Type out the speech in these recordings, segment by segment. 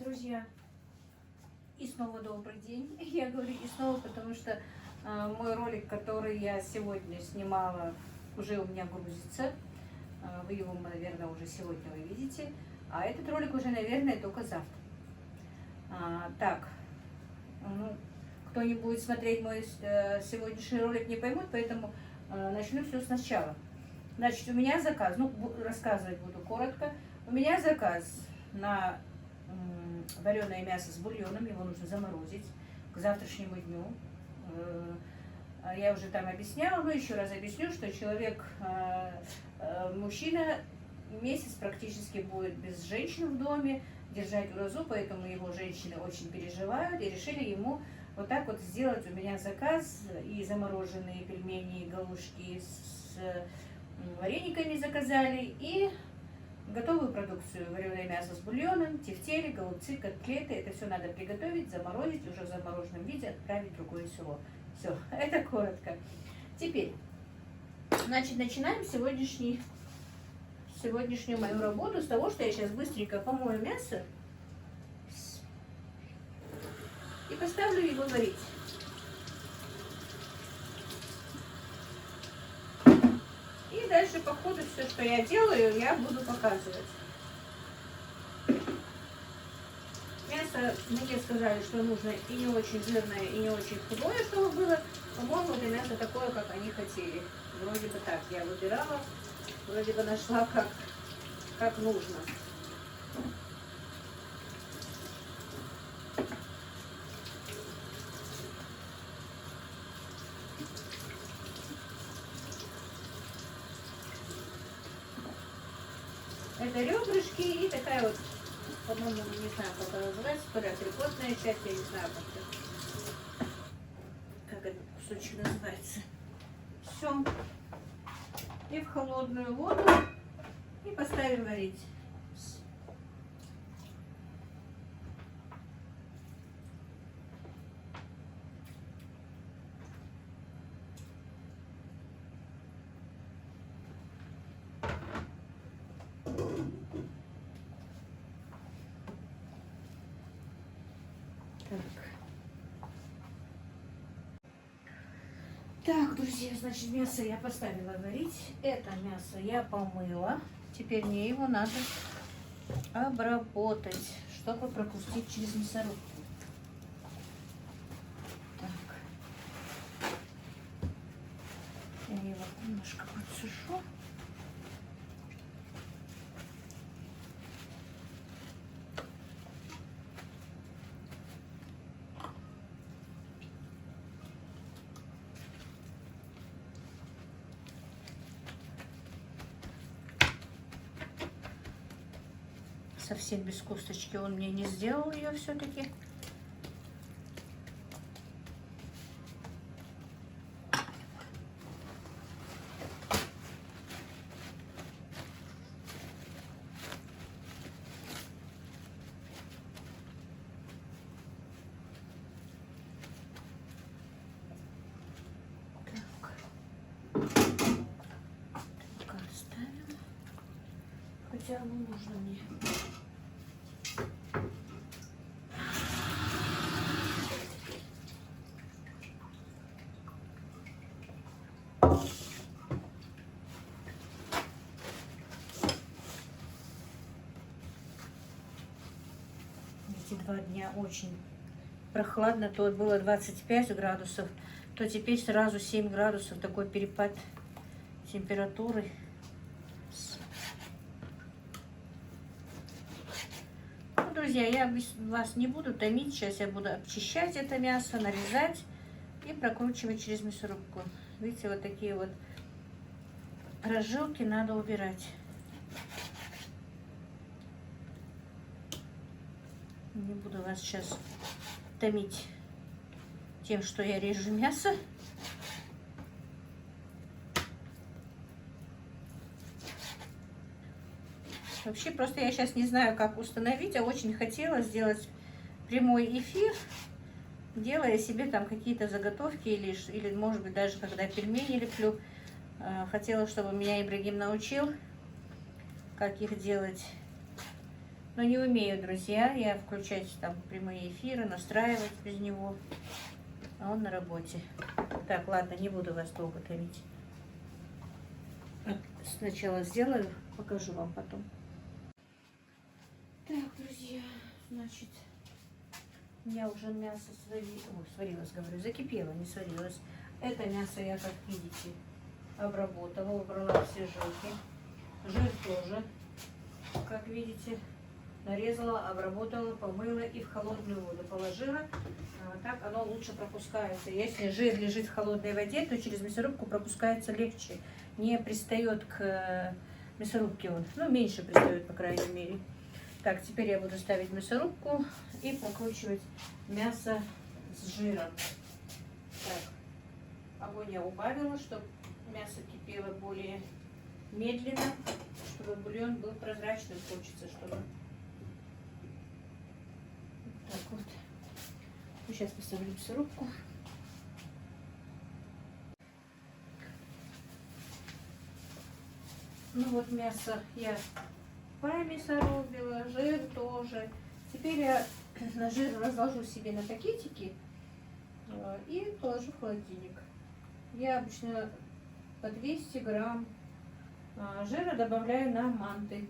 Друзья, и снова добрый день. Я говорю и снова, потому что мой ролик, который я сегодня снимала, уже у меня грузится. Вы его, наверное, уже сегодня увидите. А этот ролик уже, наверное, только завтра. Так, кто не будет смотреть мой сегодняшний ролик, не поймут, поэтому начну все сначала. Значит, у меня заказ, рассказывать буду коротко. У меня заказ на вареное мясо с бульоном, его нужно заморозить к завтрашнему дню. Я уже там объясняла, но еще раз объясню, что человек, мужчина, месяц практически будет без женщин в доме, держать уразу, поэтому его женщины очень переживают и решили ему вот так вот сделать у меня заказ. И замороженные пельмени, галушки с варениками заказали, и готовую продукцию: вареное мясо с бульоном, тефтели, голубцы, котлеты. Это все надо приготовить, заморозить, уже в замороженном виде отправить в другое село. Все, это коротко. Теперь, значит, начинаем сегодняшнюю мою работу с того, что я сейчас быстренько помою мясо и поставлю его варить. И дальше по ходу все, что я делаю, я буду показывать. Мясо, мне сказали, что нужно и не очень жирное, и не очень худое, чтобы было. По-моему, это мясо такое, как они хотели. Вроде бы так я выбирала, вроде бы нашла, как нужно. Это ребрышки и такая вот, по-моему, не знаю, как она называется, то ли трикотная часть, я не знаю, как этот кусочек называется. Все. И в холодную воду, и поставим варить. Так, друзья, значит, мясо я поставила варить. Это мясо я помыла. Теперь мне его надо обработать, чтобы пропустить через мясорубку. Так. Я его немножко подсушу. Совсем без косточки он мне не сделал ее все-таки. Так, оставим. Хотя оно нужно мне. Эти 2 дня очень прохладно, то было 25 градусов, то теперь сразу 7 градусов, такой перепад температуры. Ну, друзья, я вас не буду томить, сейчас я буду обчищать это мясо, нарезать и прокручивать через мясорубку. Видите, вот такие вот разжилки надо убирать. Не буду вас сейчас томить тем, что я режу мясо. Вообще, просто я сейчас не знаю, как установить, а очень хотела сделать прямой эфир, делая себе там какие-то заготовки или, может быть, даже когда пельмени леплю. Хотела, чтобы меня Ибрагим научил, как их делать. Но не умею, друзья, я включать там прямые эфиры, настраивать без него. А он на работе. Так, ладно, не буду вас долго томить. Сначала сделаю, покажу вам потом. Так, друзья, значит, у меня уже мясо сварилось, говорю, закипело, не сварилось. Это мясо я, как видите, обработала, убрала все жилки. Жир тоже, как видите, нарезала, обработала, помыла и в холодную воду положила. Так оно лучше пропускается. Если жир лежит в холодной воде, то через мясорубку пропускается легче. Не пристает к мясорубке он. Ну, меньше пристает, по крайней мере. Так, теперь я буду ставить мясорубку и прокручивать мясо с жиром. Так, огонь я убавила, чтобы мясо кипело более медленно, чтобы бульон был прозрачным, хочется, чтобы... Так вот. Сейчас поставлю мясорубку. Ну вот мясо я помясорубила, жир тоже. Теперь я на жир разложу себе на пакетики и положу в холодильник. Я обычно по 200 грамм жира добавляю на манты.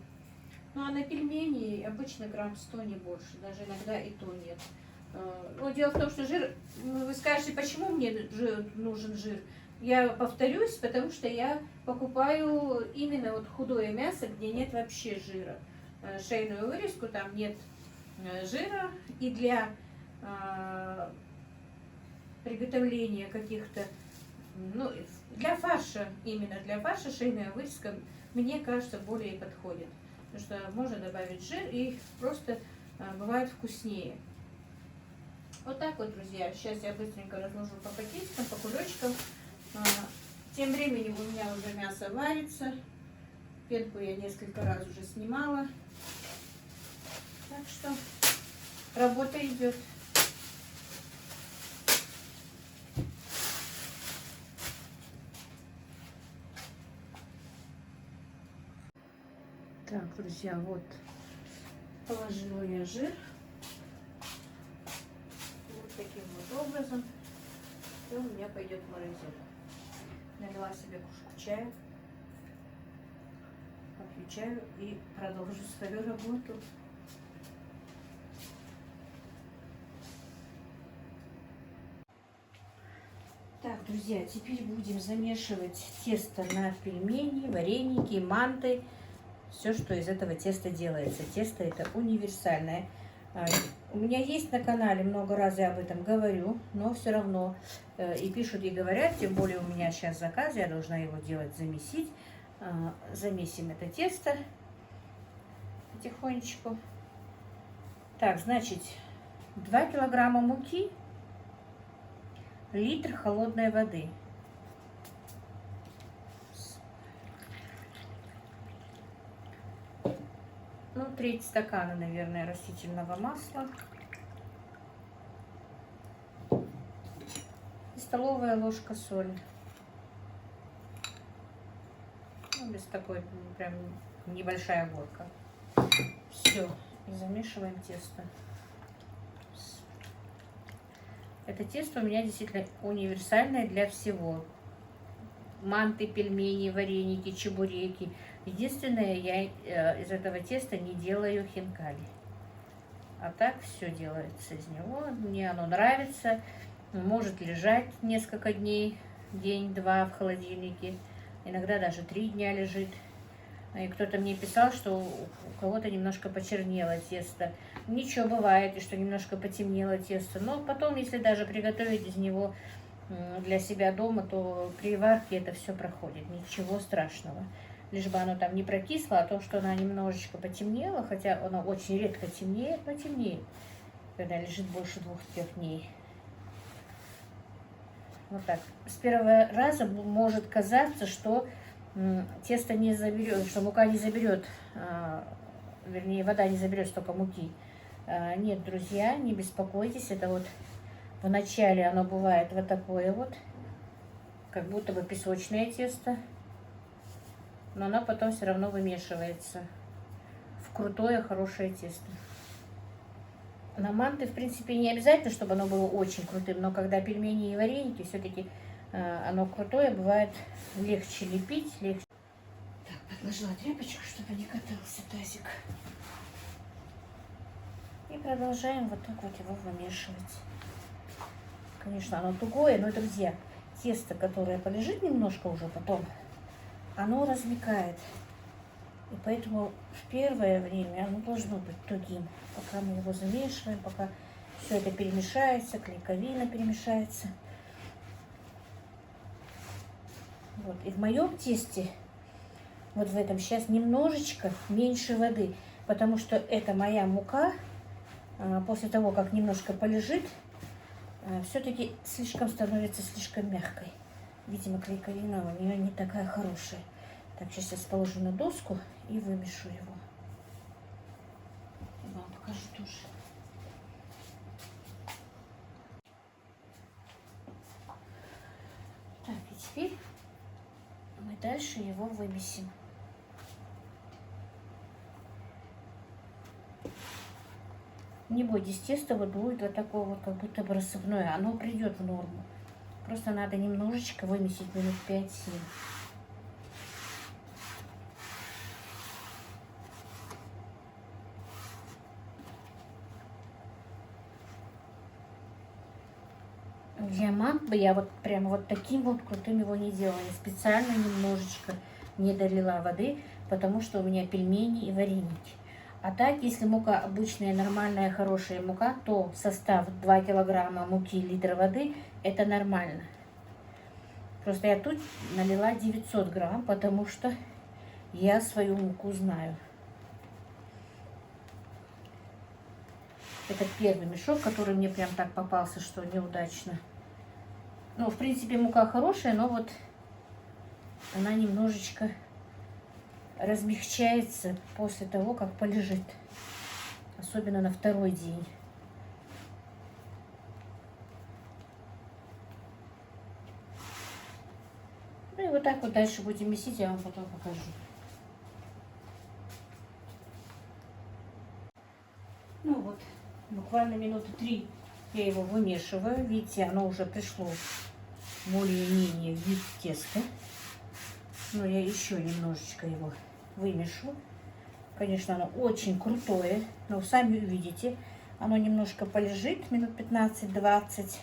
Ну а на пельмени обычно грамм 100, не больше, даже иногда и то нет. Но дело в том, что жир, вы скажете, почему мне нужен жир? Я повторюсь, потому что я покупаю именно вот худое мясо, где нет вообще жира. Шейную вырезку, там нет жира. И для приготовления каких-то, ну, для фарша, именно для фарша шейная вырезка, мне кажется, более подходит. Потому что можно добавить жир и просто бывает вкуснее. Вот так вот, друзья. Сейчас я быстренько разложу по пакетикам, по кулечкам. Тем временем у меня уже мясо варится. Пенку я несколько раз уже снимала. Так что работа идет. Так, друзья, вот положила я жир. Вот таким вот образом. И у меня пойдет в морозилку. Налила себе кружку чая. Попью чаю и продолжу свою работу. Так, друзья, теперь будем замешивать тесто на пельмени, вареники, манты. Все, что из этого теста делается. Тесто это универсальное. У меня есть на канале, много раз я об этом говорю, но все равно и пишут, и говорят, тем более у меня сейчас заказ, я должна его делать, замесить. Замесим это тесто потихонечку. Так, значит, 2 килограмма муки, литр холодной воды. Ну, треть стакана, наверное, растительного масла. И столовая ложка соли. Ну, без такой, прям небольшая горка. Все. И замешиваем тесто. Это тесто у меня действительно универсальное для всего. Манты, пельмени, вареники, чебуреки. Единственное, я из этого теста не делаю хинкали. А так все делается из него. Мне оно нравится. Может лежать несколько дней, день-два в холодильнике. Иногда даже 3 дня лежит. И кто-то мне писал, что у кого-то немножко почернело тесто. Ничего, бывает, и что немножко потемнело тесто. Но потом, если даже приготовить из него для себя дома, то при варке это все проходит. Ничего страшного. Лишь бы оно там не прокисло, а то, что она немножечко потемнела, хотя оно очень редко темнеет, но темнеет, когда лежит больше 2-3 дней. Вот так. С первого раза может казаться, что тесто не заберет, что мука не заберет, вернее, вода не заберет столько муки. Нет, друзья, не беспокойтесь, это вот в начале оно бывает вот такое вот, как будто бы песочное тесто, но оно потом все равно вымешивается в крутое, хорошее тесто. На манты, в принципе, не обязательно, чтобы оно было очень крутым, но когда пельмени и вареники, все-таки оно крутое, бывает легче лепить, легче. Так, подложила тряпочку, чтобы не катался тазик. И продолжаем вот так вот его вымешивать. Конечно, оно тугое, но, друзья, тесто, которое полежит немножко уже потом, оно размякает. И поэтому в первое время оно должно быть тугим. Пока мы его замешиваем, пока все это перемешается, клейковина перемешается. Вот. И в моем тесте, вот в этом сейчас немножечко меньше воды, потому что это моя мука, после того, как немножко полежит, все-таки становится слишком мягкой. Видимо, клейковина у нее не такая хорошая. Так, сейчас я положу на доску и вымешу его. И вам покажу тоже. Так, и теперь мы дальше его вымесим. Не бойтесь, тесто вот будет вот такое вот, как будто бы рассыпное. Оно придет в норму. Просто надо немножечко вымесить минут 5-7. Для манты я вот прям вот таким вот крутым его не делала. Я специально немножечко не долила воды, потому что у меня пельмени и вареники. А так, если мука обычная, нормальная, хорошая мука, то состав 2 килограмма муки, литр воды, это нормально. Просто я тут налила 900 грамм, потому что я свою муку знаю. Это первый мешок, который мне прям так попался, что неудачно. Ну, в принципе, мука хорошая, но вот она немножечко размягчается после того, как полежит. Особенно на второй день. Ну и вот так вот дальше будем месить, я вам потом покажу. Ну вот, буквально минуты 3 я его вымешиваю. Видите, оно уже пришло более-менее в вид теста. Но я еще немножечко его вымешу. Конечно, оно очень крутое, но сами увидите, оно немножко полежит минут 15-20,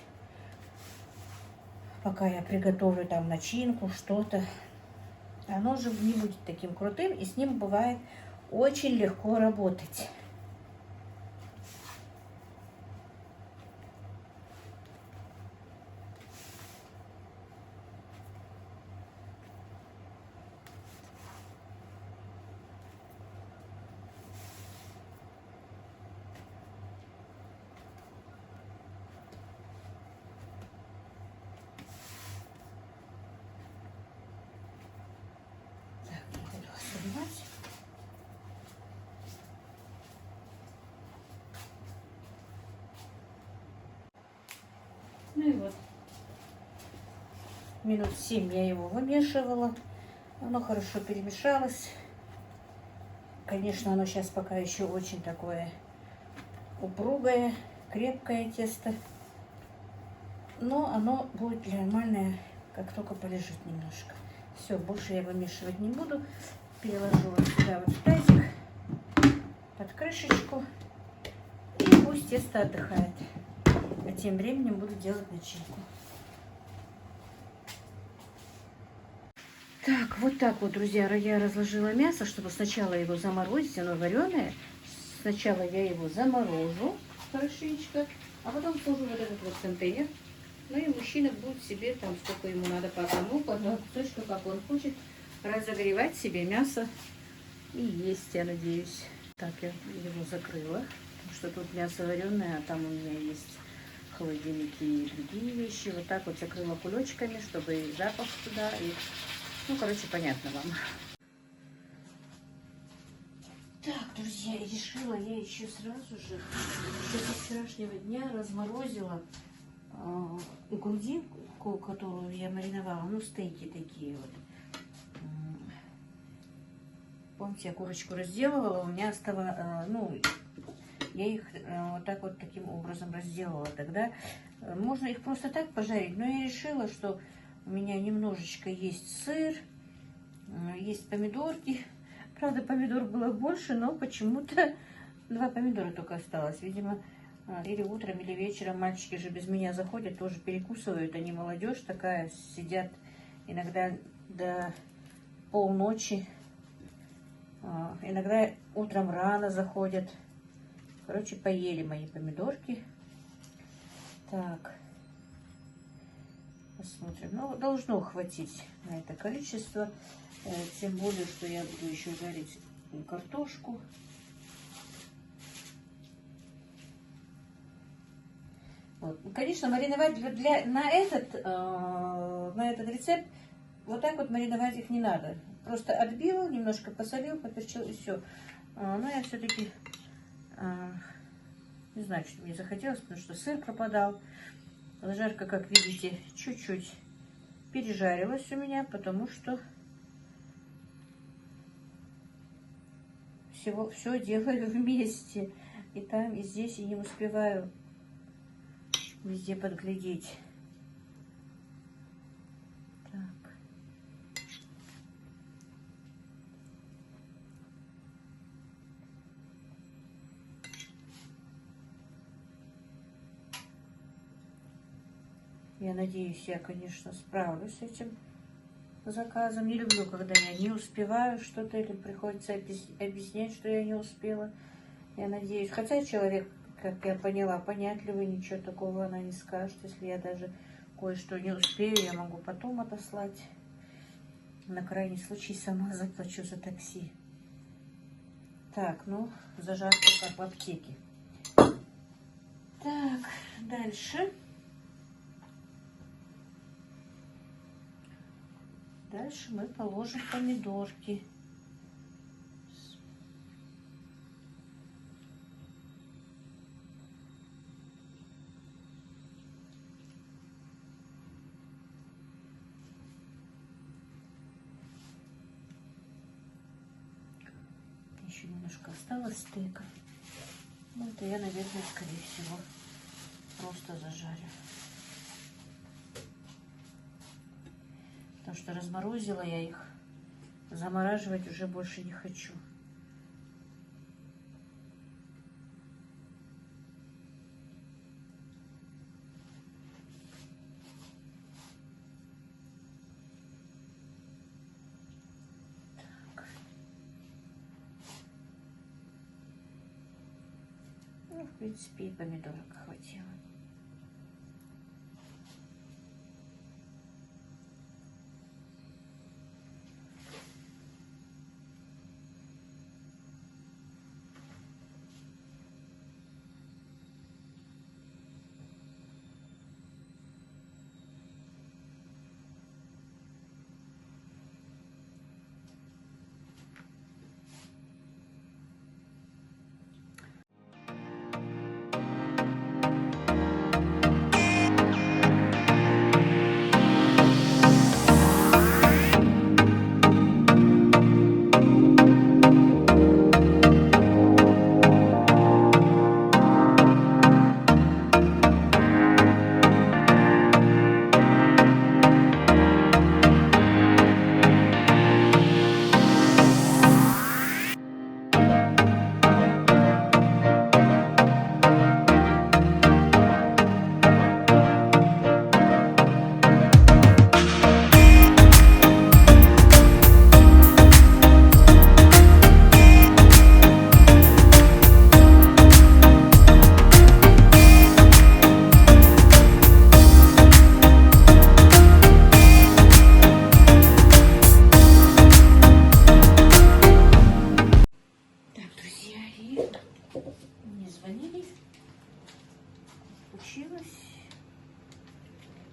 пока я приготовлю там начинку, что-то. Оно же не будет таким крутым, и с ним бывает очень легко работать. Ну и вот, минут 7 я его вымешивала. Оно хорошо перемешалось. Конечно, оно сейчас пока еще очень такое упругое, крепкое тесто. Но оно будет нормальное, как только полежит немножко. Все, больше я вымешивать не буду. Переложу вот сюда вот в тазик, под крышечку. И пусть тесто отдыхает. А тем временем буду делать начинку. Так, вот, друзья, я разложила мясо, чтобы сначала его заморозить. Оно вареное. Сначала я его заморожу хорошенечко, а потом сложу вот этот вот контейнер. Ну и мужчина будет себе там, сколько ему надо по одному, по одному кусочку, как он хочет, разогревать себе мясо и есть, я надеюсь. Так, я его закрыла, потому что тут мясо вареное, а там у меня есть холодильники и другие вещи. Вот так вот закрыла кулечками, чтобы и запах туда, и, ну, короче, понятно вам. Так, друзья, решила я еще сразу же, еще со вчерашнего дня разморозила грудинку, которую я мариновала, ну, стейки такие вот. Помните, я курочку разделывала, у меня оставалось, ну, я их вот так вот таким образом разделала. Тогда можно их просто так пожарить, но я решила, что у меня немножечко есть сыр, есть помидорки. Правда, помидор было больше, но почему-то 2 помидора только осталось. Видимо, или утром, или вечером мальчики же без меня заходят, тоже перекусывают. Они молодежь такая, сидят иногда до полночи. Иногда утром рано заходят. Короче, поели мои помидорки. Так. Посмотрим. Ну, должно хватить на это количество. Тем более, что я буду еще жарить картошку. Вот. Конечно, мариновать на этот рецепт вот так вот мариновать их не надо. Просто отбил, немножко посолил, поперчил и все. Но я все-таки не знаю, что мне захотелось, потому что сыр пропадал. Зажарка, как видите, чуть-чуть пережарилась у меня, потому что все делаю вместе. И там, и здесь, и не успеваю везде подглядеть. Так. Я надеюсь, я, конечно, справлюсь с этим заказом. Не люблю, когда я не успеваю что-то или приходится объяснять, что я не успела. Я надеюсь. Хотя человек, как я поняла, понятливый, ничего такого она не скажет. Если я даже кое-что не успею, я могу потом отослать. На крайний случай сама заплачу за такси. Так, ну, зажарка как в аптеке. Так, дальше. Дальше мы положим помидорки. Еще немножко осталось стейка. Ну, это я, наверное, скорее всего, просто зажарю. Потому что разморозила я их. Замораживать уже больше не хочу. Так. Ну, в принципе, и помидорок хватило.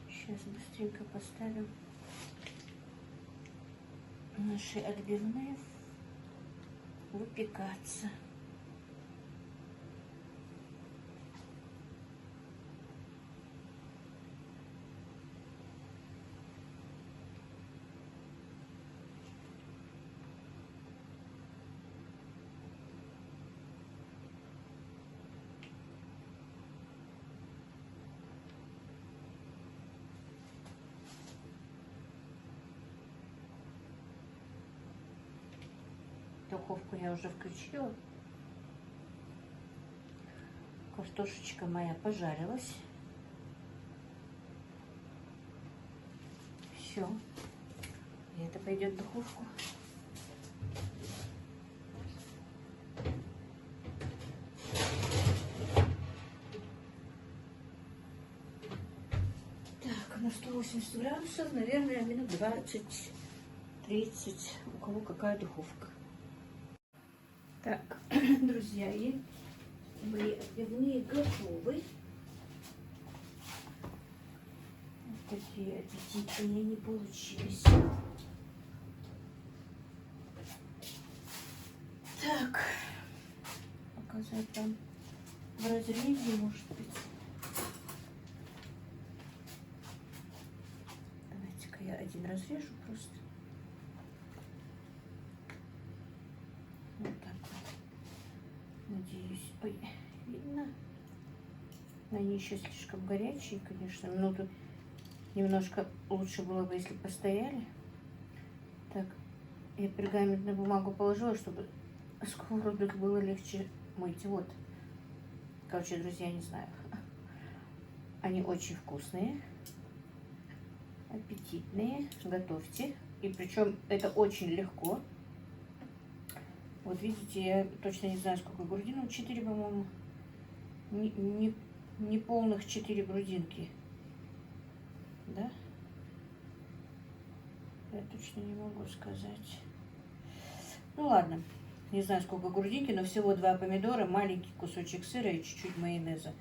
Сейчас быстренько поставим наши отбивные выпекаться. Духовку я уже включила. Картошечка моя пожарилась. Все. И это пойдет в духовку. Так, на 180 градусов, наверное, минут 20-30. У кого какая духовка. Так, друзья, и мои отбивные готовы. Вот такие аппетитные они получились. Так, показать вам в разрезе, может быть. Давайте-ка я один разрежу просто. Вот так вот. Надеюсь, ой, видно. Они еще слишком горячие, конечно. Минуту немножко лучше было бы, если постояли. Так, я пергаментную бумагу положила, чтобы сковородок было легче мыть. Вот. Короче, друзья, не знаю. Они очень вкусные, аппетитные. Готовьте. И причем это очень легко. Вот видите, я точно не знаю, сколько грудинок. 4, по-моему. Не полных 4 грудинки. Да? Я точно не могу сказать. Ну ладно. Не знаю, сколько грудинки, но всего 2 помидора, маленький кусочек сыра и чуть-чуть майонеза.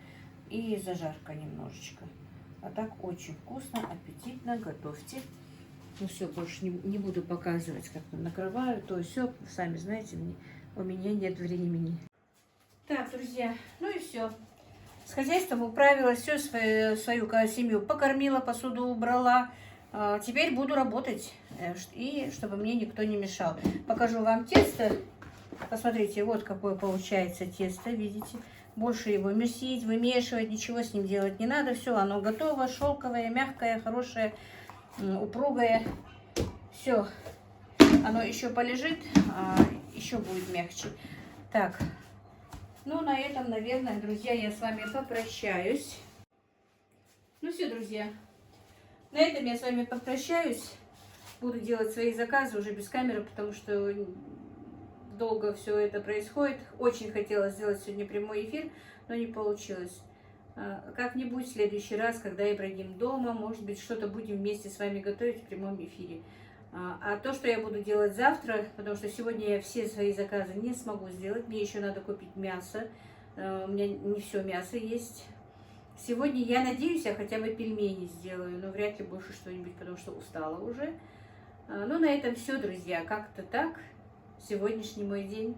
И зажарка немножечко. А так очень вкусно, аппетитно. Готовьте. Ну все, больше не буду показывать, как там накрываю. То все, сами знаете, у меня нет времени. Так, друзья, ну и все. С хозяйством управилась, все свою семью покормила, посуду убрала. Теперь буду работать, и чтобы мне никто не мешал. Покажу вам тесто. Посмотрите, вот какое получается тесто, видите? Больше его месить, вымешивать, ничего с ним делать не надо. Все, оно готово, шелковое, мягкое, хорошее, упругое. Все, оно еще полежит, еще будет мягче. Так, ну на этом, наверное, друзья, я с вами попрощаюсь. Ну все, друзья, на этом я с вами попрощаюсь. Буду делать свои заказы уже без камеры, потому что долго все это происходит. Очень хотела сделать сегодня прямой эфир, но не получилось. Как-нибудь в следующий раз, когда я пройдем дома, может быть, что-то будем вместе с вами готовить в прямом эфире. А то, что я буду делать завтра, потому что сегодня я все свои заказы не смогу сделать, мне еще надо купить мясо, у меня не все мясо есть. Сегодня, я надеюсь, я хотя бы пельмени сделаю, но вряд ли больше что-нибудь, потому что устала уже. Ну, на этом все, друзья, как-то так. Сегодняшний мой день